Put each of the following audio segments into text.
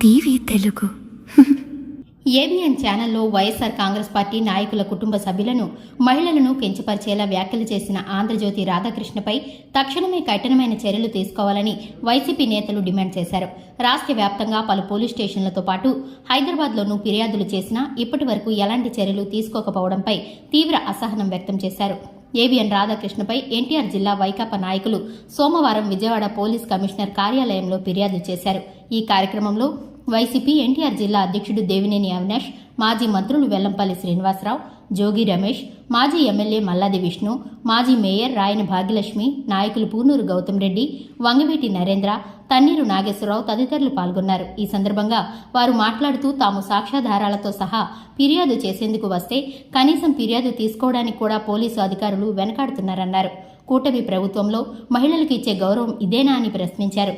TV Telugu ABN ఛానల్లో YSR Congress party నాయకుల కుటుంబ సభ్యులను మహిళలను కించపరిచేలా వ్యాఖ్యలు చేసిన ఆంధ్రజ్యోతి రాధాకృష్ణపై తక్షణమే కఠినమైన చర్యలు తీసుకోవాలని వైసీపీ నేతలు డిమాండ్ చేశారు. రాష్ట్ర వ్యాప్తంగా పలు పోలీస్ స్టేషన్లతో పాటు హైదరాబాద్లోనూ ఫిర్యాదులు చేసినా ఇప్పటి వరకు ఎలాంటి చర్యలు తీసుకోకపోవడంపై తీవ్ర అసహనం వ్యక్తం చేశారు. ఏబిఎన్ రాధాకృష్ణపై ఎన్టీఆర్ జిల్లా వైకాపా నాయకులు సోమవారం విజయవాడ పోలీస్ కమిషనర్ కార్యాలయంలో ఫిర్యాదు చేశారు. ఈ కార్యక్రమంలో వైసీపీ ఎన్టీఆర్ జిల్లా అధ్యక్షుడు దేవినేని అవినాష్, మాజీ మంత్రులు వెల్లంపల్లి శ్రీనివాసరావు, జోగి రమేష్, మాజీ ఎమ్మెల్యే మల్లాది విష్ణు, మాజీ మేయర్ రాయన భాగ్యలక్ష్మి, నాయకులు పూనూరు గౌతమ్ రెడ్డి, వంగవీటి నరేంద్ర, తన్నీరు నాగేశ్వరరావు తదితరులు పాల్గొన్నారు. ఈ సందర్భంగా వారు మాట్లాడుతూ తాము సాక్ష్యాధారాలతో సహా ఫిర్యాదు చేసేందుకు వస్తే కనీసం ఫిర్యాదు తీసుకోవడానికి కూడా పోలీసు అధికారులు వెనకాడుతున్నారన్నారు. కూటమి ప్రభుత్వంలో మహిళలకు ఇచ్చే గౌరవం ఇదేనా అని ప్రశ్నించారు.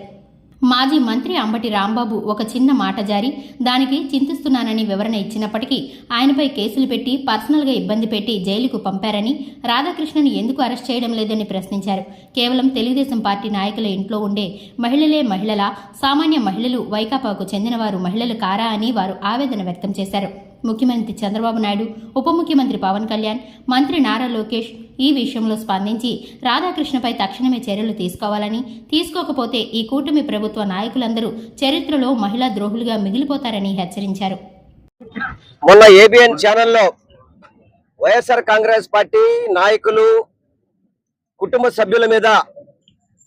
మాజీ మంత్రి అంబటి రాంబాబు ఒక చిన్న మాట జారి దానికి చింతిస్తున్నానని వివరణ ఇచ్చినప్పటికీ ఆయనపై కేసులు పెట్టి పర్సనల్గా ఇబ్బంది పెట్టి జైలుకు పంపారని, రాధాకృష్ణను ఎందుకు అరెస్ట్ చేయడం లేదని ప్రశ్నించారు. కేవలం తెలుగుదేశం పార్టీ నాయకుల ఇంట్లో ఉండే మహిళలే మహిళల, సామాన్య మహిళలు వైకాపాకు చెందినవారు మహిళలు కారా అని వారు ఆవేదన వ్యక్తం చేశారు. ముఖ్యమంత్రి చంద్రబాబు నాయుడు, ఉప ముఖ్యమంత్రి పవన్ కళ్యాణ్, మంత్రి నారా లోకేష్ ఈ విషయంలో స్పందించి రాధాకృష్ణపై తక్షణమే చర్యలు తీసుకోవాలని, తీసుకోకపోతే ఈ కూటమి ప్రభుత్వ నాయకులందరూ చరిత్రలో మహిళా ద్రోహులుగా మిగిలిపోతారని హెచ్చరించారు. మొన్న ఏబిఎన్ ఛానల్లో వైఎస్ఆర్ కాంగ్రెస్ పార్టీ నాయకులు కుటుంబ సభ్యుల మీద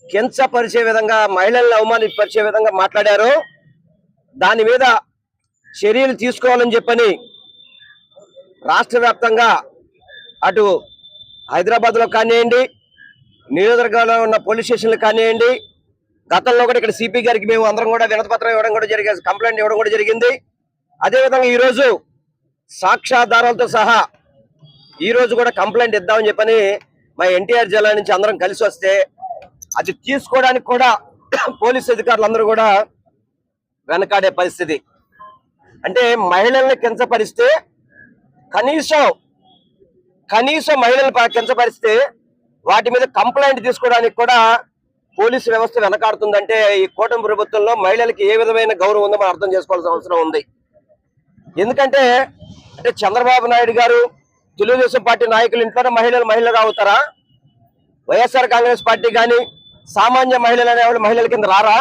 కించపరిచే విధంగా, మహిళలను అవమానపరిచే విధంగా మాట్లాడారు. దాని మీద చర్యలు తీసుకోవాలని చెప్పని రాష్ట్ర వ్యాప్తంగా అటు హైదరాబాద్లో కానివ్వండి, నియోజకవర్గంలో ఉన్న పోలీస్ స్టేషన్లు కానివ్వండి, గతంలో కూడా ఇక్కడ సిపి గారికి మేము అందరం కూడా వినతిపత్రం ఇవ్వడం కూడా జరిగింది, కంప్లైంట్ ఇవ్వడం కూడా జరిగింది. అదేవిధంగా ఈరోజు సాక్ష్యాధారాలతో సహా ఈరోజు కూడా కంప్లైంట్ ఇద్దామని చెప్పని మా ఎన్టీఆర్ జిల్లా నుంచి అందరం కలిసి వస్తే అది తీసుకోవడానికి కూడా పోలీసు అధికారులు అందరూ కూడా వెనకాడే పరిస్థితి. అంటే మహిళల్ని కించపరిస్తే కనీసం మహిళలను కించపరిస్తే వాటి మీద కంప్లైంట్ తీసుకోవడానికి కూడా పోలీసు వ్యవస్థ వెనకాడుతుందంటే ఈ కూటమి ప్రభుత్వంలో మహిళలకి ఏ విధమైన గౌరవం ఉందో మనం అర్థం చేసుకోవాల్సిన అవసరం ఉంది. ఎందుకంటే చంద్రబాబు నాయుడు గారు, తెలుగుదేశం పార్టీ నాయకులు ఇంట్లోనే మహిళలుగా అవుతారా? వైఎస్ఆర్ కాంగ్రెస్ పార్టీ కానీ సామాన్య మహిళలు అనేవాళ్ళు మహిళల కింద రారా?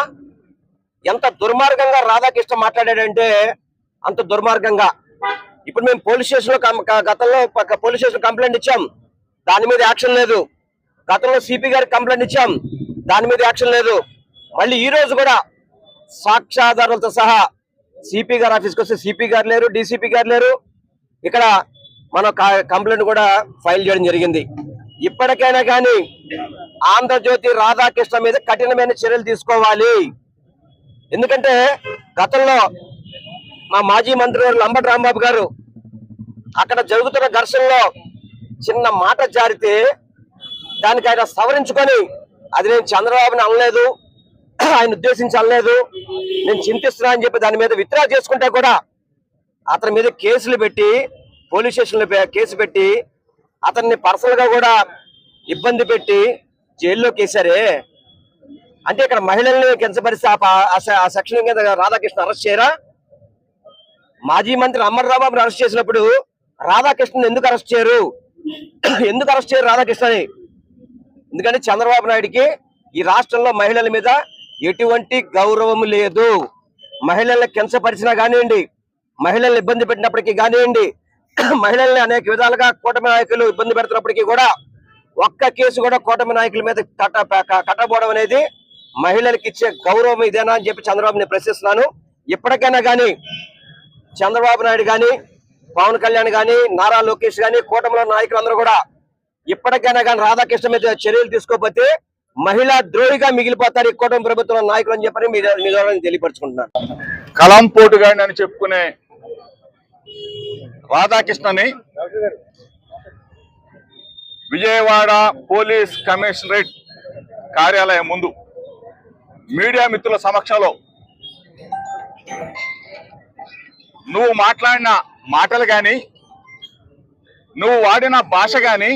ఎంత దుర్మార్గంగా రాధాకృష్ణ మాట్లాడాడంటే అంత దుర్మార్గంగా. ఇప్పుడు మేము పోలీస్ స్టేషన్లో గతంలో పోలీస్ స్టేషన్ కంప్లైంట్ ఇచ్చాం, దాని మీద యాక్షన్ లేదు. గతంలో సిపి గారికి కంప్లైంట్ ఇచ్చాం, దాని మీద యాక్షన్ లేదు. మళ్ళీ ఈ రోజు కూడా సాక్ష్యాధారాలతో సహా సిపి గారు ఆఫీస్కి వస్తే సిపి గారు లేరు, డీసీపీ గారు లేరు. ఇక్కడ మనం కంప్లైంట్ కూడా ఫైల్ చేయడం జరిగింది. ఇప్పటికైనా కానీ ఆంధ్రజ్యోతి రాధాకృష్ణ మీద కఠినమైన చర్యలు తీసుకోవాలి. ఎందుకంటే గతంలో మా మాజీ మంత్రి అంబటి రాంబాబు గారు అక్కడ జరుగుతున్న ఘర్షణలో చిన్న మాట జారితే దానికి ఆయన సవరించుకొని అది నేను చంద్రబాబుని అనలేదు, ఆయన ఉద్దేశించి అనలేదు, నేను చింతిస్తున్నా అని చెప్పి దాని మీద విత్డ్రా చేసుకుంటే కూడా అతని మీద కేసులు పెట్టి, పోలీస్ స్టేషన్లో కేసు పెట్టి అతన్ని పర్సనల్ గా కూడా ఇబ్బంది పెట్టి జైల్లోకి వేశారే. అంటే ఇక్కడ మహిళల్ని కించపరిస్తే ఆ సెక్షన్ కింద రాధాకృష్ణ అరెస్ట్ చేయరా? మాజీ మంత్రి అంబటి రాంబాబుని అరెస్ట్ చేసినప్పుడు రాధాకృష్ణని ఎందుకు అరెస్ట్ చేయరు? ఎందుకు అరెస్ట్ చేయరు రాధాకృష్ణని? ఎందుకంటే చంద్రబాబు నాయుడికి ఈ రాష్ట్రంలో మహిళల మీద ఎటువంటి గౌరవం లేదు. మహిళల్ని కించపరిచినా కానివ్వండి, మహిళల్ని ఇబ్బంది పెట్టినప్పటికీ కానివ్వండి, మహిళల్ని అనేక విధాలుగా కూటమి నాయకులు ఇబ్బంది పెడుతున్నప్పటికీ కూడా ఒక్క కేసు కూడా కూటమి నాయకుల మీద కట్టబోవడం అనేది మహిళలకు ఇచ్చే గౌరవం ఇదేనా అని చెప్పి చంద్రబాబుని ప్రశ్నిస్తున్నాను. ఇప్పటికైనా కానీ చంద్రబాబు నాయుడు కానీ, పవన్ కళ్యాణ్ కానీ, నారా లోకేష్ కానీ, కూటమిలో నాయకులందరూ కూడా ఇప్పటికైనా కానీ రాధాకృష్ణ మీద చర్యలు తీసుకోకపోతే మహిళా ద్రోహిగా మిగిలిపోతారు ఈ కూటమి ప్రభుత్వం నాయకులు అని చెప్పని మీరు తెలియపరుచుకుంటున్నారు. కలాం పోటుగాడిని అని చెప్పుకునే రాధాకృష్ణని విజయవాడ పోలీస్ కమిషనరేట్ కార్యాలయం ముందు మీడియా మిత్రుల సమక్షంలో నువ్వు మాట్లాడిన మాటలు కానీ, నువ్వు వాడిన భాష కానీ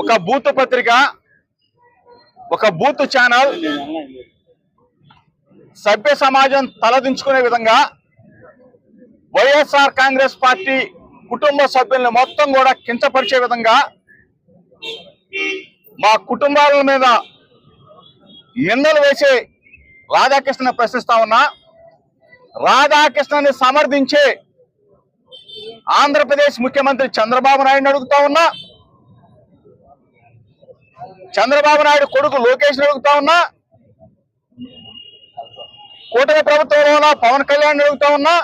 ఒక బూత్ పత్రిక, ఒక బూత్ ఛానల్ సభ్య సమాజం తలదించుకునే విధంగా వైఎస్ఆర్ కాంగ్రెస్ పార్టీ కుటుంబ సభ్యుల్ని మొత్తం కూడా కించపరిచే విధంగా మా కుటుంబాల మీద నిందలు వేసి రాధాకృష్ణ ప్రశ్నిస్తా ఉన్నా. రాధాకృష్ణని సమర్థించే ఆంధ్రప్రదేశ్ ముఖ్యమంత్రి చంద్రబాబు నాయుడుని అడుగుతా ఉన్నా, చంద్రబాబు నాయుడు కొడుకు లోకేష్ అడుగుతా ఉన్నా, కూటమి ప్రభుత్వంలో పవన్ కళ్యాణ్ అడుగుతా ఉన్నా,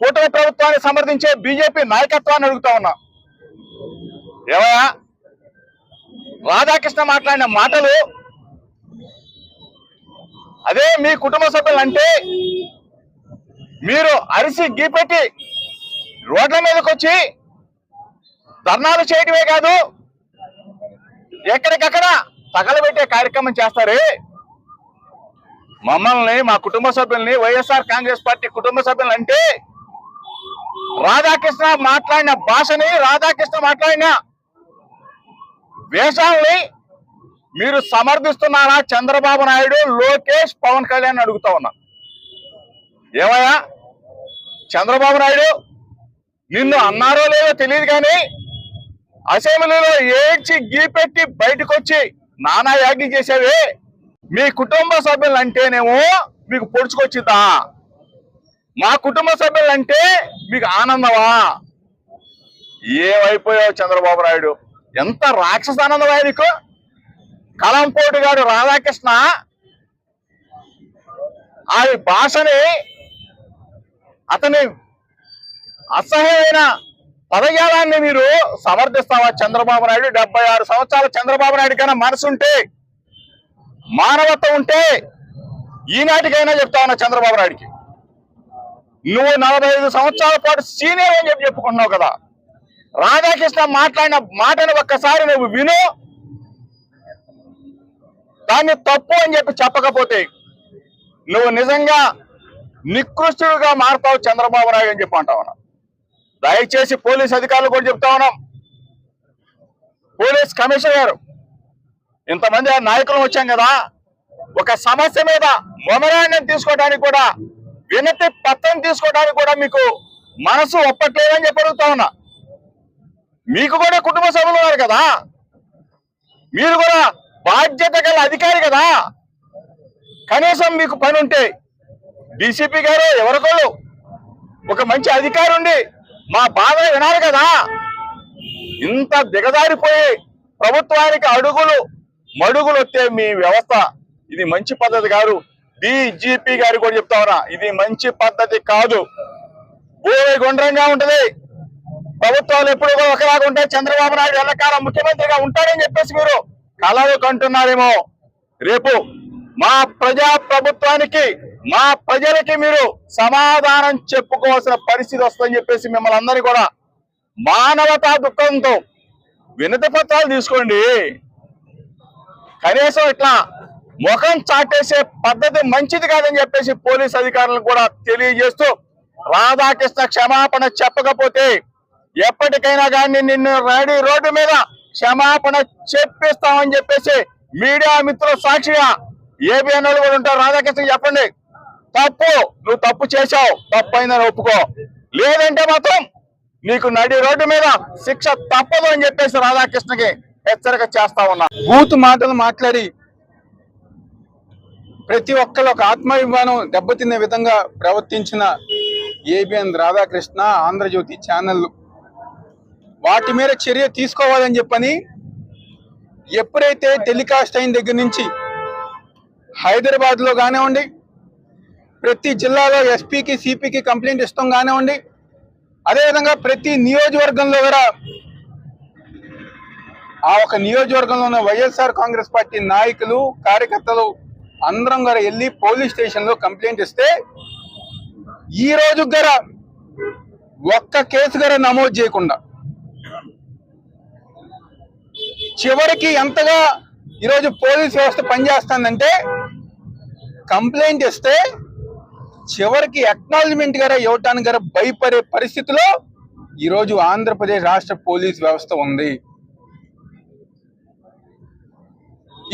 కూటమి ప్రభుత్వాన్ని సమర్థించే బీజేపీ నాయకత్వాన్ని అడుగుతా ఉన్నా. ఏవయ్యా, రాధాకృష్ణ మాట్లాడిన మాటలు అదే మీ కుటుంబ సభ్యులు అంటే మీరు అరిసి గీపెట్టి రోడ్ల మీదకి వచ్చి ధర్నాలు చేయటమే కాదు, ఎక్కడికక్కడ తగలబెట్టే కార్యక్రమం చేస్తారే. మమ్మల్ని, మా కుటుంబ సభ్యుల్ని, వైఎస్ఆర్ కాంగ్రెస్ పార్టీ కుటుంబ సభ్యులు అంటే రాధాకృష్ణ మాట్లాడిన భాషని, రాధాకృష్ణ మాట్లాడిన వేషాలని మీరు సమర్థిస్తున్నారా? చంద్రబాబు నాయుడు, లోకేష్, పవన్ కళ్యాణ్ అడుగుతా ఉన్నా. ఏమయ్యా చంద్రబాబు నాయుడు, నిన్ను అన్నారో లేదో తెలియదు కానీ అసెంబ్లీలో ఏడ్చి గీపెట్టి బయటకు వచ్చి నానా యాగి చేసేవే. మీ కుటుంబ సభ్యులు అంటేనేమో మీకు పొడుచుకొచ్చిద్దా? మా కుటుంబ సభ్యులు అంటే మీకు ఆనందమా? ఏమైపోయావు చంద్రబాబు నాయుడు? ఎంత రాక్షస ఆనందమా నీకు? కలంపోటు గారు రాధాకృష్ణ ఆ భాషని, అతని అసహ్యమైన పదజాలాన్ని మీరు సమర్థిస్తావా చంద్రబాబు నాయుడు? 76 సంవత్సరాల చంద్రబాబు నాయుడు కన్నా మనసుంటే, మానవత్వం ఉంటే ఈనాటికైనా చెప్తా ఉన్నా చంద్రబాబు నాయుడికి, నువ్వు 45 సంవత్సరాల పాటు సీనియర్ అని చెప్పుకుంటున్నావు కదా. రాధాకృష్ణ మాట్లాడిన మాటను ఒక్కసారి నువ్వు విను, దాన్ని తప్పు అని చెప్పకపోతే నువ్వు నిజంగా నికృష్టుడుగా మారుతావు చంద్రబాబు నాయుడు అని చెప్పి అంటా ఉన్నా. దయచేసి పోలీస్ అధికారులు కూడా చెప్తా ఉన్నాం, పోలీస్ కమిషనర్ గారు, ఇంతమంది నాయకులు వచ్చాం కదా, ఒక సమస్య మీద మొమరాండం తీసుకోవడానికి కూడా, వినతి పత్రం తీసుకోవడానికి కూడా మీకు మనసు ఒప్పట్లేదని చెప్పి అడుగుతా ఉన్నా. మీకు కూడా కుటుంబ సభ్యులు ఉన్నారు కదా, మీరు కూడా బాధ్యత గల అధికారి కదా. కనీసం మీకు పని ఉంటే డీసీపీ గారు ఎవరికోళ్ళు ఒక మంచి అధికారి ఉండి మా బాధ వినాలి కదా. ఇంత దిగజారిపోయి ప్రభుత్వానికి అడుగులు మడుగులు వస్తే మీ వ్యవస్థ ఇది మంచి పద్ధతి కాదు. డీజీపీ గారు కూడా చెప్తా ఉన్నా, ఇది మంచి పద్ధతి కాదు. భూమి గుండ్రంగా ఉంటది, ప్రభుత్వాలు ఎప్పుడు కూడా ఒకలాగా ఉంటాయి. చంద్రబాబు నాయుడు ఎల్లకాలం ముఖ్యమంత్రిగా ఉంటాడని చెప్పేసి మీరు కలలు కంటున్నారేమో. రేపు మా ప్రజా ప్రభుత్వానికి, మా ప్రజలకి మీరు సమాధానం చెప్పుకోవాల్సిన పరిస్థితి వస్తుందని చెప్పేసి మిమ్మల్ని అందరినీ కూడా మానవతా దుఃఖంతో వినతి పత్రాలు తీసుకోండి. కనీసం ఇట్లా ముఖం చాటేసే పద్ధతి మంచిది కాదని చెప్పేసి పోలీస్ అధికారులను కూడా తెలియజేస్తూ, రాధాకృష్ణ క్షమాపణ చెప్పకపోతే ఎప్పటికైనా కానీ నిన్ను రోడ్డు మీద క్షమాపణ చెప్పిస్తామని చెప్పేసి మీడియా మిత్రుల సాక్షిగా ఏబిఎన్ కూడా ఉంటారు. రాధాకృష్ణ చెప్పండి, తప్పు, నువ్వు తప్పు చేశావు, తప్పు అయిందని ఒప్పుకో, లేదంటే మాత్రం నీకు నడి రోడ్డు మీద శిక్ష తప్పదు అని చెప్పేసి రాధాకృష్ణకి హెచ్చరిక చేస్తా ఉన్నా. బూత్ మాటలు మాట్లాడి ప్రతి ఒక్కరు ఒక ఆత్మాభిమానం దెబ్బతినే విధంగా ప్రవర్తించిన ఏబిఎన్ రాధాకృష్ణ, ఆంధ్రజ్యోతి ఛానళ్ళు వాటి మీద చర్య తీసుకోవాలని చెప్పని ఎప్పుడైతే టెలికాస్ట్ అయిన దగ్గర నుంచి హైదరాబాద్లో కానివ్వండి, ప్రతి జిల్లాలో ఎస్పీకి సిపికి కంప్లైంట్ ఇస్తాం కానివ్వండి, అదేవిధంగా ప్రతి నియోజకవర్గంలో కూడా ఆ ఒక నియోజకవర్గంలో ఉన్న వైఎస్ఆర్ కాంగ్రెస్ పార్టీ నాయకులు, కార్యకర్తలు అందరం కూడా వెళ్ళి పోలీస్ స్టేషన్లో కంప్లైంట్ ఇస్తే ఈ రోజు కూడా ఒక్క కేసు కూడా నమోదు చేయకుండా, చివరికి ఎంతగా ఈరోజు పోలీస్ వ్యవస్థ పనిచేస్తుందంటే కంప్లైంట్ ఇస్తే చివరికి అక్నాలజ్మెంట్ గారా ఇవ్వటానికి గారా భయపడే పరిస్థితిలో ఈరోజు ఆంధ్రప్రదేశ్ రాష్ట్ర పోలీస్ వ్యవస్థ ఉంది.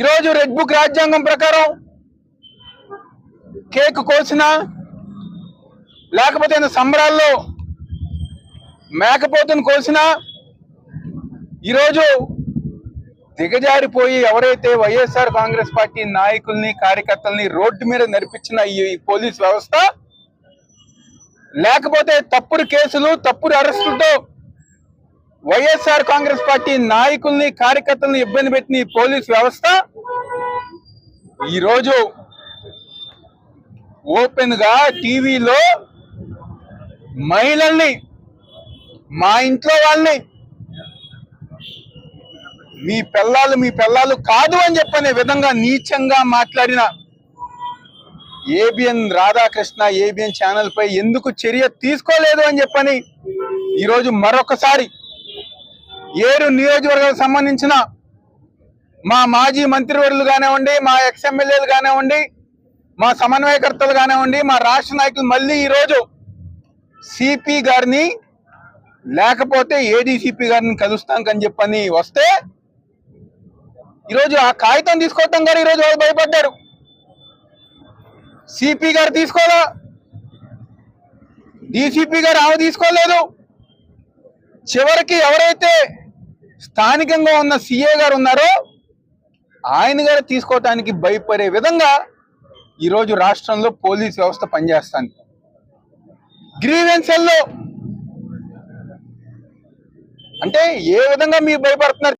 ఈరోజు రెడ్ బుక్ రాజ్యాంగం ప్రకారం కేక్ కోసినా లేకపోతే సంబరాల్లో మేకపోతును కోసినా ఈరోజు దిగజారిపోయి ఎవరైతే వైఎస్ఆర్ కాంగ్రెస్ పార్టీ నాయకుల్ని కార్యకర్తల్ని రోడ్డు మీద నడిపించిన ఈ పోలీస్ వ్యవస్థ, లేకపోతే తప్పుడు కేసులు తప్పుడు అరెస్టులతో వైఎస్ఆర్ కాంగ్రెస్ పార్టీ నాయకుల్ని కార్యకర్తల్ని ఇబ్బంది పెట్టిన ఈ పోలీస్ వ్యవస్థ ఈరోజు ఓపెన్ గా టీవీలో మహిళల్ని, మా ఇంట్లో వాళ్ళని మీ పిల్లలు కాదు అని చెప్పనే విధంగా నీచంగా మాట్లాడిన ఏబిఎన్ రాధాకృష్ణ ఏబిఎన్ ఛానల్ పై ఎందుకు చర్య తీసుకోలేదు అని చెప్పని ఈరోజు మరొకసారి ఏడు నియోజకవర్గాలకు సంబంధించిన మా మాజీ మంత్రివర్యులు కానివ్వండి, మా ఎక్స్ఎమ్మెల్యేలు కానివ్వండి, మా సమన్వయకర్తలు కానివ్వండి, మా రాష్ట్ర నాయకులు మళ్ళీ ఈరోజు సిపి గారిని లేకపోతే ఏడీసీపీ గారిని కలుస్తాం చెప్పని వస్తే ఈరోజు ఆ కాగితం తీసుకోవటం గారు ఈరోజు వాళ్ళు భయపడ్డారు. సిపి గారు తీసుకోవాలా, డీసీపీ గారు ఆమె తీసుకోలేదు. చివరికి ఎవరైతే స్థానికంగా ఉన్న సిఏ గారు ఉన్నారో ఆయన గారు తీసుకోవటానికి భయపడే విధంగా ఈరోజు రాష్ట్రంలో పోలీస్ వ్యవస్థ పనిచేస్తాను. గ్రీవెన్సెల్లో అంటే ఏ విధంగా మీరు భయపడుతున్నారు?